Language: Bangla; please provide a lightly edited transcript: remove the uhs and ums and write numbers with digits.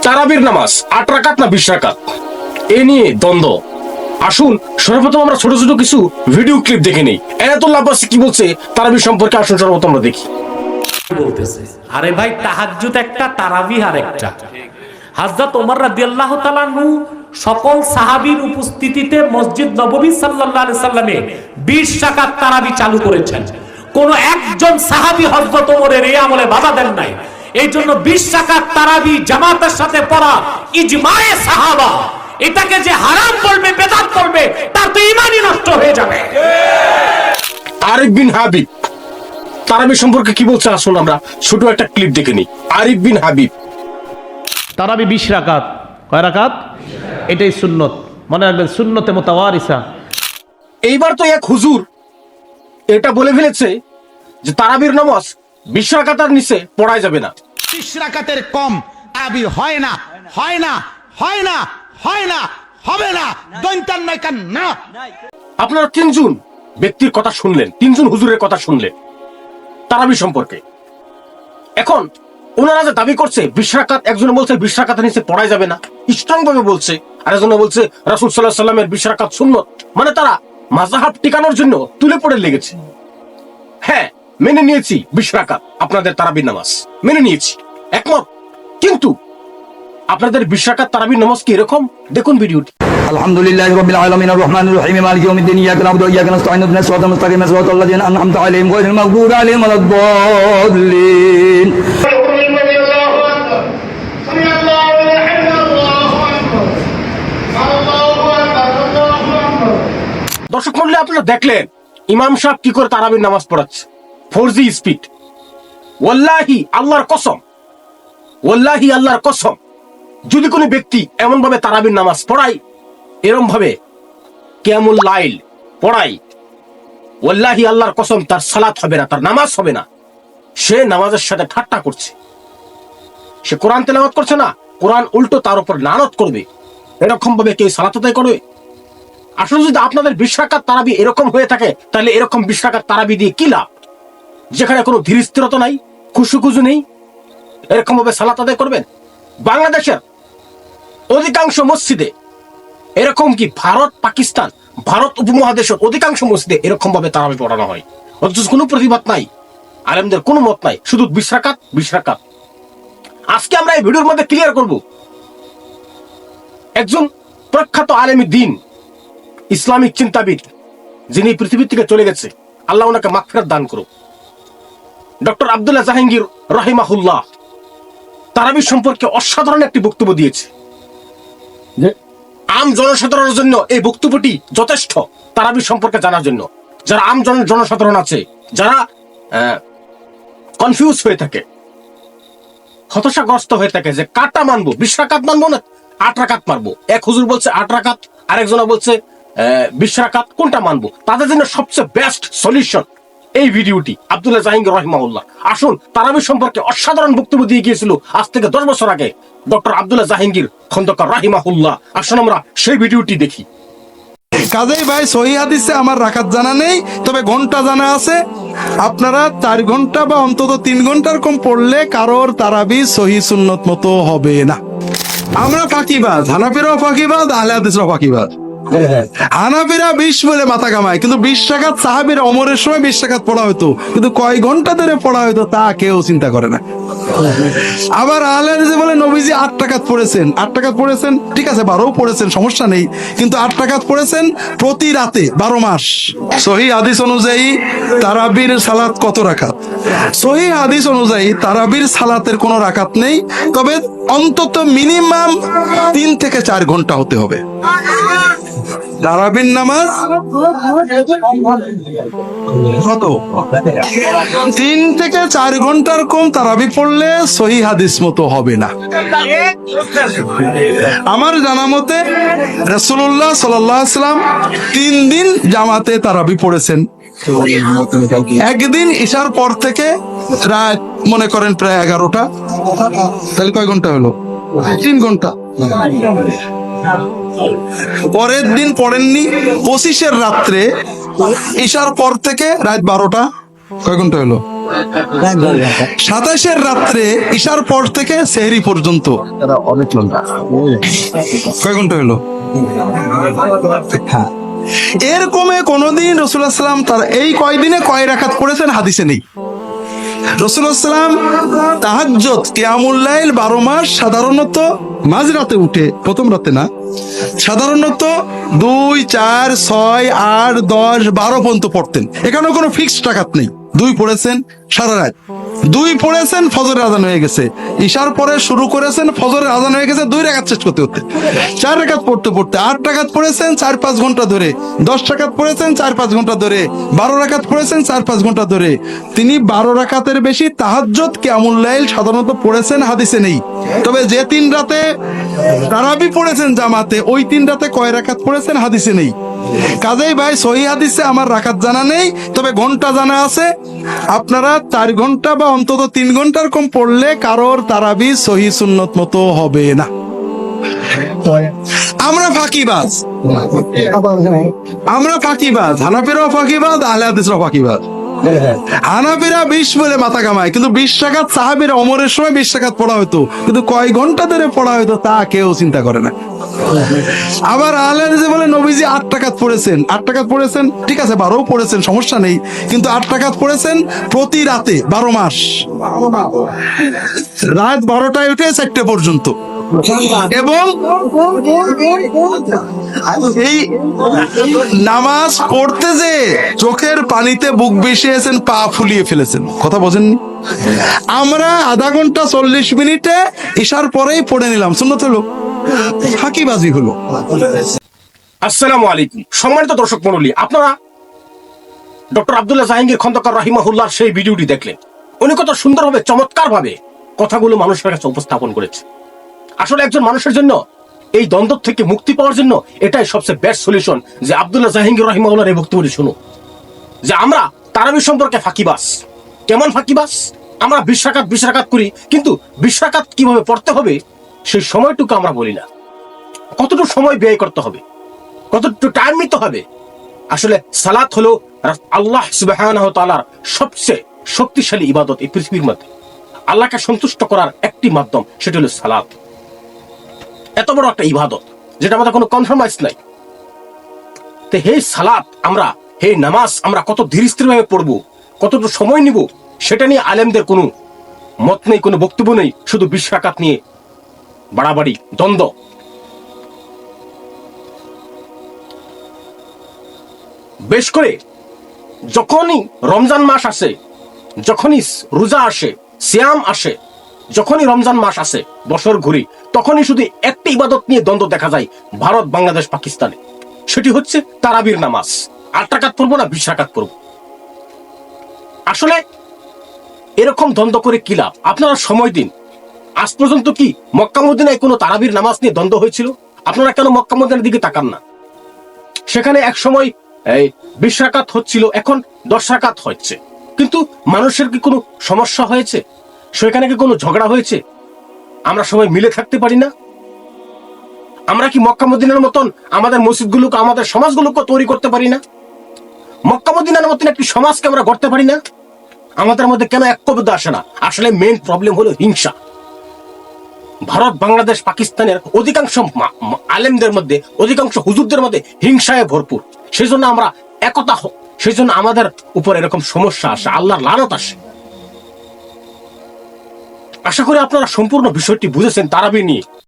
তারাবির নামাজ 8 রাকাত না 20 রাকাত, এ নিয়ে দ্বন্দ্ব। আসুন সর্বপ্রথম আমরা ছোট ছোট কিছু ভিডিও ক্লিপ দেখে নেই। আয়াতুল্লাহ আব্বাস কি বলছে তারাবি সম্পর্কে, আসুন সর্বপ্রথম আমরা দেখি। বলতেছে, আরে ভাই তাহাজ্জুদ একটা, তারাবি আর একটা। হযরত ওমর রাদিয়াল্লাহু তাআলা আনহু সকল সাহাবীর উপস্থিতিতে মসজিদ নববী সাল্লাল্লাহু আলাইহি সাল্লামে 20 রাকাত তারাবি চালু করেছেন। কোন একজন সাহাবী হযরত ওমরের এই আমলে বাধা দেন নাই। এই জন্য 20 রাকাত তারাবি জামাতের সাথে পড়া ইজমায়ে সাহাবা। এটাকে যে হারাম বলবে, বেদাত বলবে, তার তো ঈমানই নষ্ট হয়ে যাবে। আরিফ বিন হাবিব তারাবি সম্পর্কে কি বলছে, আসুন আমরা ছোট একটা ক্লিপ দেখে নিই। আরিফ বিন হাবিব, তারাবি 20 রাকাত। কয় রাকাত? এটাই সুন্নত, মনে রাখবেন, সুন্নতে মুতাওয়ারিসা। এইবার তো এক হুজুর এটা বলে ফেলেছে যে তারাবির নামাজ 20 রাকাতের নিচে পড়াই যাবে না। 20 রাকাতের কম তারাবি হয় না, হয় না, হয় না, হয় না, হবে না, দৈন্তান নাইকান না। আপনারা তিনজন ব্যক্তির কথা শুনলেন, তিনজন হুজুরের কথা শুনলেন তারাবি সম্পর্কে। এখন ওনারা যে দাবি করছে 20 রাকাত, একজনে বলছে 20 রাকাতের নিচে পড়াই যাবে না, স্ট্রং ভাবে বলছে, আর একজনে বলছে রাসূল সাল্লাল্লাহু আলাইহি সাল্লামের 20 রাকাত সুন্নত। মানে তারা মাযহাব টিকানোর জন্য তুলে পড়ে লেগেছে। হ্যাঁ, মেনে নিয়েছি 20 রাকাত আপনাদের তারাবির নামাজ, মেনে নিয়েছি, একমত। কিন্তু আপনাদের 20 রাকাত তারাবির নামাজ কি এরকম? দেখুন ভিডিওটি। আলহামদুলিল্লাহি রাব্বিল আলামিন আর রহমানির রহিম মালিকি ইয়াউমিদ্দিন ইয়্যাকা না'বুদু ওয়া ইয়্যাকা নাস্তাঈন ইহদিনাস সিরাতাল মুস্তাকিম সিরাতাল লাযিনা আন'আমতা আলাইহিম গায়রিল মাগদুবি আলাইহিম ওয়ালাদ-দাল্লিন। দর্শক মণ্ডলী, আপনারা দেখলেন ইমাম সাহেব কি করে তারাবির নামাজ পড়াচ্ছে, 4G স্পিড। ওয়াল্লাহি আল্লাহর কসম, ওয়াল্লাহি আল্লাহর কসম, যদি কোনো ব্যক্তি এমন ভাবে তারাবির নামাজ পড়ায়, এরকম ভাবে কিয়ামুল লাইল পড়ায়, ওয়াল্লাহি আল্লাহর কসম তার সালাত হবে না, তার নামাজ হবে না। সে নামাজের সাথে ঠাট্টা করছে, সে কোরআন তেলাওয়াত করছে না, কোরআন উল্টো তার উপর লানত করবে। এরকম ভাবে কেউ সালাত আদায় করবে? আসলে যদি আপনাদের 20 রাকাত তারাবি এরকম হয়ে থাকে, তাহলে এরকম 20 রাকাত তারাবি দিয়ে কি লাভ, যেখানে কোনো ধীর স্থিরতা নাই, খুশুখুজু নেই, এরকম ভাবে সালাত আদায় করবেন? বাংলাদেশের অধিকাংশ মসজিদে এরকম কি, ভারত পাকিস্তান, ভারত উপমহাদেশের অধিকাংশ মসজিদে এরকম ভাবে তারাবি পড়ানো হয়, অথচ কোনো প্রতিবাদ নাই, আলেমদের কোনো মত নাই, শুধু 20 রাকাত 20 রাকাত। আজকে আমরা এই ভিডিওর মধ্যে ক্লিয়ার করব, একজন প্রখ্যাত আলেমী দ্বীন, ইসলামিক চিন্তাবিদ, যিনি পৃথিবী থেকে চলে গেছে, আল্লাহ ওনাকে মাগফিরাত দান করুক, ডক্টর আব্দুল্লাহ জাহাঙ্গীর রাহিমাহুল্লাহ, তারাবি সম্পর্কে অসাধারণ একটি বক্তব্য দিয়েছে। আম জনসাধারণের জন্য এই বক্তব্যটি যথেষ্ট, তারাবি সম্পর্কে জানার জন্য। যারা আম জনসাধারণ আছে, যারা কনফিউজ হয়ে থাকে, হতাশাগ্রস্ত হয়ে থাকে যে কাটা মানবো, 20 রাকাত মানবো না 8 রাকাত মানবো, এক হুজুর বলছে 8 রাকাত, আরেকজনা বলছে 20 রাকাত, কোনটা মানবো? তাদের জন্য সবচেয়ে বেস্ট সলিউশন এই ভিডিওটি, আব্দুল্লাহ জাহাঙ্গীর রাহিমাহুল্লাহ। আসুন, তারাবি সম্পর্কে অসাধারণ বক্তব্য দিয়ে গিয়েছিল আজ থেকে 10 বছর আগে ডক্টর আব্দুল্লাহ জাহাঙ্গীর খন্দকার রাহিমাহুল্লাহ। আসুন আমরা সেই ভিডিওটি দেখি। কাজেই ভাই সহিহ হাদিসে আমার রাকাত জানা নেই, তবে ঘন্টা জানা আছে। আপনারা 4 ঘন্টা বা অন্তত 3 ঘন্টার কম পড়লে কারোর তারাবি সহিহ সুন্নত মতো হবে না। আমরা ফাঁকিবাজ, হানাফিরাও ফাঁকিবাজ, আহলে হাদিসরাও ফাঁকিবাজ। হানাফিরা 20 বলে মাথা কামায়, কিন্তু 20 রাকাত সাহাবীরা ওমরের সময় 20 রাকাত পড়া হতো, কিন্তু কয় ঘন্টা ধরে পড়া হতো তা কেউ চিন্তা করে না। আবার আহলে হাদিস বলে নবীজি 8 রাকাত পড়েছেন, 8 রাকাত পড়েছেন, ঠিক আছে 12ও পড়েছেন, সমস্যা নেই, কিন্তু 8 রাকাত পড়েছেন প্রতি রাতে 12 মাস। সহিহ হাদিস অনুযায়ী তারাবির সালাত কত রাকাত? সহিহ হাদিস অনুযায়ী তারাবির সালাতের কোনো রাকাত নেই, তবে অন্তত মিনিমাম 3 থেকে 4 ঘন্টা হতে হবে। তারাবির নামাজ কত? 3 থেকে 4 ঘন্টার কম তারাবি পড়লে সহিহ হাদিস মতো হবে না। আমার জানা মতে রাসূলুল্লাহ সাল্লাল্লাহু আলাইহি ওয়াসাল্লাম 3 দিন জামাতে তারাবি পড়েছেন। একদিন ঈশার পর থেকে রাত মনে করেন প্রায় 11টা, তাহলে কয় ঘন্টা হলো? 3 ঘন্টা। পরের দিন পড়েননি 25-এর রাত্রে ঈশার পর থেকে রাত 12টা, কয় ঘন্টা হলো? 27-এর রাত্রে ঈশার পর থেকে সেহরি পর্যন্ত অনেক লম্বা কয় ঘন্টা হলো? এরকমে কোনদিন রাসূলুল্লাহ সাল্লাম তার এই কয়দিনে কয় রাকাত পড়েছেন হাদিসে নেই। রাসূলুল্লাহ সাল্লাম তাহাজ্জুদ কিয়ামুল লাইল 12 মাস সাধারণত মাঝরাতে উঠে, প্রথম রাতে না, সাধারণত 2, 4, 6, 8, 10, 12 পর্যন্ত পড়তেন। এখানে কোনো ফিক্সড রাকাত নেই। 2 পড়েছেন সারা রাত, 2 পড়েছেন ফজরের আজান হয়ে গেছে, ঈশার পরে শুরু করেছেন, ফজরের আজান হয়ে গেছে, 2 রাকাত শেষ করতে হতে 4 রাকাত পড়তে পড়তে 8 রাকাত পড়েছেন 4-5 ঘন্টা ধরে, 10 রাকাত পড়েছেন 4-5 ঘন্টা ধরে, 12 রাকাত পড়েছেন 4-5 ঘন্টা ধরে। তিনি 12 রাকাতের বেশি তাহাজ্জুদ কিয়ামুল লাইল সাধারণত পড়েছেন হাদিসে নেই। তবে যে 3 রাতে তারাবি পড়েছেন জামাতে, ওই 3 রাতে কয় রাকাত পড়েছেন হাদিসে নেই। কাজেই ভাই সহিহ হাদিসে আমার রাকাত জানা নেই, তবে ঘন্টা জানা আছে। আপনারা 4 ঘন্টা বা অন্তত 3 ঘন্টার কম পড়লে কারোর তারাবি সহিহ সুন্নত মতো হবে না। আমরা ফাঁকিবাজ, হানাফিরাও ফাঁকিবাজ, আহলে হাদিসরাও ফাঁকিবাজ। হানাফিরা 20 বলে মাথা কামায়, কিন্তু 20 রাকাত সাহাবীরা ওমরের সময় 20 রাকাত পড়া হতো, কিন্তু কয় ঘন্টা ধরে পড়া হতো তা কেউ চিন্তা করে না। আবার আহলে হাদিস বলে নবীজি 8 রাকাত পড়েছেন, 8 রাকাত পড়েছেন, ঠিক আছে 12ও পড়েছেন, সমস্যা নেই, কিন্তু 8 রাকাত পড়েছেন প্রতি রাতে 12 মাস, রাত 12টায় উঠে 4টে পর্যন্ত। এবং এই নামাজ পড়তে যে চোখের পানিতে বুক ভিজিয়েছেন, পা ফুলিয়ে ফেলেছেন, কথা বোঝেননি? আমরা আধা ঘন্টা 40 মিনিটে ঈশার পরেই পড়ে নিলাম, সুন্নত হলো, ফাঁকিবাজি হলো। আসসালামু আলাইকুম সম্মানিত দর্শক মণ্ডলী, আপনারা ডক্টর আব্দুল্লাহ জাহাঙ্গীর খন্দকার রাহিমাহুল্লাহর সেই ভিডিওটি দেখলেন। উনি কত সুন্দরভাবে চমৎকারভাবে কথাগুলো মানুষের কাছে উপস্থাপন করেছে। আসলে একজন মানুষের জন্য এই দ্বন্দ্ব থেকে মুক্তি পাওয়ার জন্য এটাই সবচেয়ে বেস্ট সলিউশন যে আব্দুল্লাহ জাহাঙ্গীর রাহিমাহুল্লাহর এই বক্তব্যটি শুনো, যে আমরা তারাবি সম্পর্কে ফাঁকিবাজ। কেমন ফাঁকিবাজ? আমরা 20 রাকাত করি, কিন্তু 20 রাকাত কিভাবে পড়তে হবে সেই সময়টুকু আমরা বলি না। কতটুকু সময় ব্যয় করতে হবে, কতটুকু টাইম নিতে হবে। আসলে সালাত হলো আল্লাহ সুবহানাহু ওয়া তাআলার সবচেয়ে শক্তিশালী ইবাদত। এই পৃথিবীর মধ্যে আল্লাহকে সন্তুষ্ট করার একটি মাধ্যম, সেটা হলো সালাত। এত বড় একটা ইবাদত যেটা আমাদের কোনো কনফার্মাইজ নাই। তো হে সালাত আমরা, হে নামাজ আমরা কত ধীর স্থির ভাবে পড়বো, কতটুকু সময় নিব, সেটা নিয়ে আলেমদের কোনো মত নেই, কোনো বক্তব্য নেই। শুধু 20 রাকাত নিয়ে বাড়াবাড়ি, দ্বন্দ্ব। বেশ করে যখনই রমজান মাস আসে, যখনই রোজা আসে, সিয়াম আসে, যখনই রমজান মাস আসে, বছর ঘুরি, তখনই শুধু একটা ইবাদত নিয়ে দ্বন্দ্ব দেখা যায় ভারত, বাংলাদেশ, পাকিস্তানে। সেটি হচ্ছে তারাবির নামাজ। 8 রাকাত পড়বো না 20 রাকাত পড়বো। আসলে এরকম দ্বন্দ্ব করে কি লাভ? আপনারা সময় দিন। আজ পর্যন্ত কি মক্কা মদিনায় কোনো তারাবির নামাজ নিয়ে দ্বন্দ্ব হয়েছিল? আপনারা কেন মক্কা মদিনার দিকে তাকান না? সেখানে এক সময় 20 রাকাত হচ্ছিল, এখন 10 রাকাত হচ্ছে, কিন্তু মানুষের কি কোনো সমস্যা হয়েছে? সেখানে কি কোনো ঝগড়া হয়েছে? আমরা সবাই মিলে থাকতে পারি না? আমরা কি মক্কা মদিনার মতন আমাদের মসজিদগুলোকে, আমাদের সমাজগুলোকে তৈরি করতে পারি না? মক্কা মদিনার মতন একটি সমাজকে আমরা গড়তে পারি না? আমাদের মধ্যে কেন ঐক্যবদ্ধ আসে না? আসলে মেইন প্রবলেম হলো হিংসা। ভারত, বাংলাদেশ, পাকিস্তানের অধিকাংশ আলেমদের মধ্যে, অধিকাংশ হুজুরদের মধ্যে হিংসায় ভরপুর। সেই জন্য আমরা একতা, সেই জন্য আমাদের উপর এরকম সমস্যা আসে, আল্লাহর লানত আসে। আশা করি আপনারা সম্পূর্ণ বিষয়টি বুঝেছেন তারাবি নিয়ে।